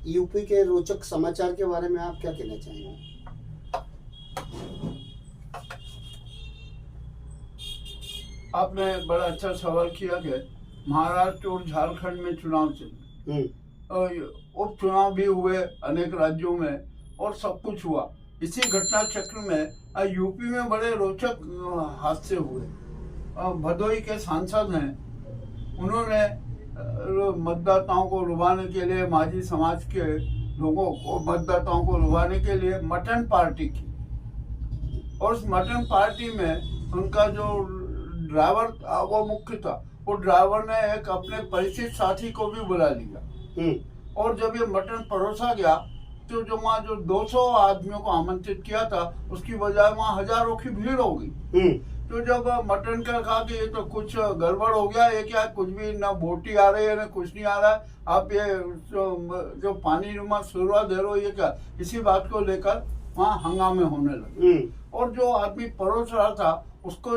UP के रोचक समाचार के बारे में आप क्या कहना चाहेंगे? आपने बड़ा अच्छा सवाल किया कि महाराष्ट्र और झारखंड में चुनाव चले, उपचुनाव भी हुए अनेक राज्यों में और सब कुछ हुआ। इसी घटना चक्र में यूपी में बड़े रोचक हादसे हुए। भदोही के सांसद हैं, उन्होंने मतदाताओं को लुभाने के लिए, माझी समाज के लोगों को, मतदाताओं को लुभाने के लिए मटन पार्टी की। और उस मटन पार्टी में उनका जो ड्राइवर वो मुख्य था, वो ड्राइवर ने एक अपने परिचित साथी को भी बुला लिया। और जब ये मटन परोसा गया तो जो वहाँ जो 200 आदमियों को आमंत्रित किया था, उसकी बजाय वहाँ हजारों की भीड़ हो गई। तो जब मटन का कहा कि ये तो कुछ गड़बड़ हो गया, ये क्या, कुछ भी ना बोटी आ रही है ना कुछ नहीं आ रहा है, आप ये जो पानी नुमा शुरुआत दे रहे हो, ये क्या, इसी बात को लेकर वहाँ हंगामे होने लगे। और जो आदमी परोस रहा था, उसको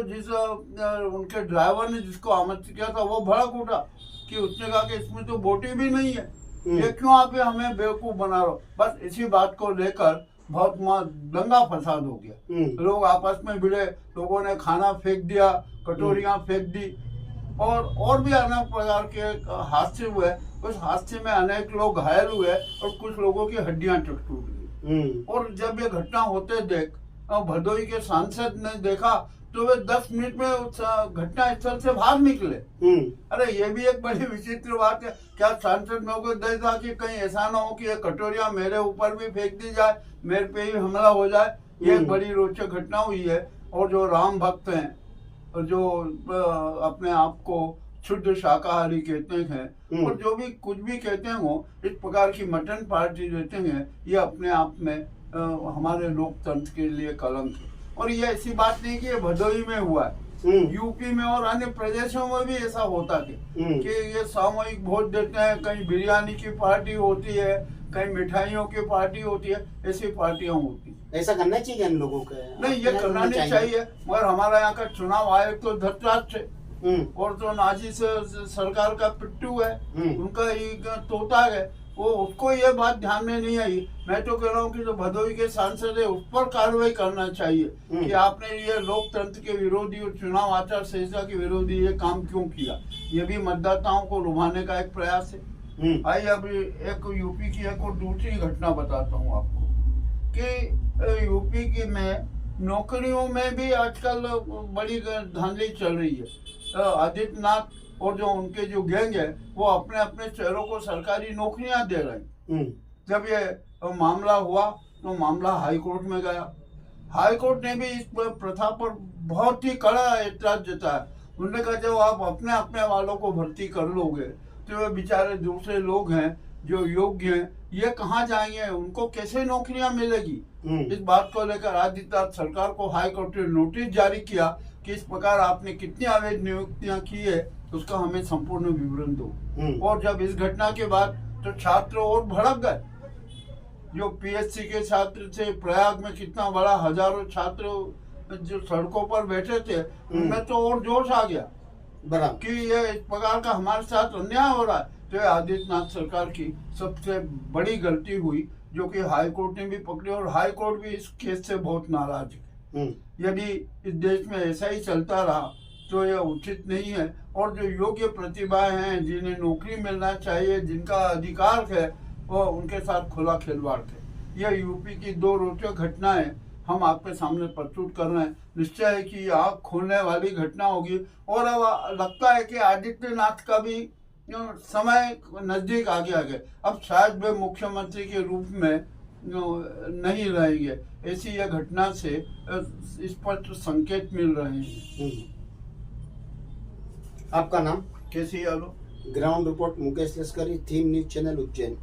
उनके ड्राइवर ने जिसको आमंत्रित किया था, वो भड़क उठा कि उसने कहा कि इसमें तो बोटी भी नहीं है, ये क्यों आप हमें बेवकूफ बना रहे हो। बस इसी बात को लेकर बहुत वहाँ दंगा फसाद हो गया। लोग आपस में भिड़े, लोगों ने खाना फेंक दिया, कटोरियां फेंक दी, और भी अनेक प्रकार के हादसे हुए। उस हादसे में अनेक लोग घायल हुए और कुछ लोगों की हड्डियां टूट गई। और जब ये घटना होते देख भदोही के सांसद ने देखा तो वे 10 मिनट में उस घटना स्थल से बाहर निकले। अरे ये भी एक बड़ी विचित्र बात है। क्या सांसद लोगों को देखा कि कहीं ऐसा ना हो कि ये कटोरियां मेरे ऊपर भी फेंक दी जाए, मेरे पे ही हमला हो जाए। ये एक बड़ी रोचक घटना हुई है। और जो राम भक्त हैं, जो अपने आप को शुद्ध शाकाहारी कहते हैं, और जो भी कुछ भी कहते हैं, वो इस प्रकार की मटन पार्टी देते हैं, ये अपने आप में हमारे लोकतंत्र के लिए कलंक है। और ये ऐसी बात नहीं कि ये भदोही में हुआ है, यूपी में और अन्य प्रदेशों में भी ऐसा होता है कि ये सामूहिक भोज देते हैं। कहीं बिरयानी की पार्टी होती है, कहीं मिठाइयों की पार्टी होती है, ऐसी पार्टियां होती है। ऐसा करना चाहिए इन लोगों को? नहीं, ये करना नहीं चाहिए। मगर हमारा यहाँ का चुनाव आयोग तो धृतराष्ट्र है, और जो नाजी से सरकार का पिट्टू है, उनका एक तोता है, वो उसको ये बात ध्यान में नहीं आई। मैं तो कह रहा हूँ कि जो भदोही के सांसद है, उस पर कार्रवाई करना चाहिए कि आपने ये लोकतंत्र के विरोधी और चुनाव आचार संहिता के विरोधी ये काम क्यों किया। ये भी मतदाताओं को लुभाने का एक प्रयास है। आइए अभी एक यूपी की एक और दूसरी घटना बताता हूँ आपको कि यूपी की में नौकरियों में भी आजकल बड़ी धांधली चल रही है। आदित्यनाथ और जो उनके जो गैंग है, वो अपने अपने चेहरों को सरकारी नौकरियां दे रहे हैं। जब ये मामला हुआ तो मामला हाई कोर्ट में गया। हाई कोर्ट ने भी इस प्रथा पर बहुत ही कड़ा ऐतराज जताया। उन्होंने कहा जब आप अपने अपने वालों को भर्ती कर लोगे तो वे बेचारे दूसरे लोग हैं जो योग्य हैं, ये कहाँ जाएंगे, उनको कैसे नौकरियां मिलेगी। इस बात को लेकर आदित्यनाथ सरकार को हाई कोर्ट ने नोटिस जारी किया कि इस प्रकार आपने कितनी अवैध नियुक्तियां की है, उसका हमें संपूर्ण विवरण दो। और जब इस घटना के बाद तो छात्र और भड़क गए। जो पीएचसी के छात्र थे, प्रयाग में कितना बड़ा, हजारों छात्र जो सड़कों पर बैठे थे, उनमें तो और जोश आ गया कि ये इस प्रकार का हमारे साथ अन्याय हो रहा है। तो आदित्यनाथ सरकार की सबसे बड़ी गलती हुई, जो कि हाई कोर्ट ने भी पकड़ी, और हाई कोर्ट भी इस केस से बहुत नाराज है। यदि इस देश में ऐसा ही चलता रहा तो यह उचित नहीं है। और जो योग्य प्रतिभाएं हैं, जिन्हें नौकरी मिलना चाहिए, जिनका अधिकार है, वो उनके साथ खुला खिलवाड़ है। यह यूपी की दो रोचक घटनाएं हम आपके सामने प्रस्तुत कर रहे हैं। निश्चय है कि आँख खोलने वाली घटना होगी। और अब लगता है कि आदित्यनाथ का भी समय नजदीक आ गया है। अब शायद वे मुख्यमंत्री के रूप में नहीं रहेंगे। ऐसी यह घटना से स्पष्ट संकेत मिल रहे हैं। आपका नाम? केसी यादव, ग्राउंड रिपोर्ट मुकेश लश्करी, थीम न्यूज चैनल उज्जैन।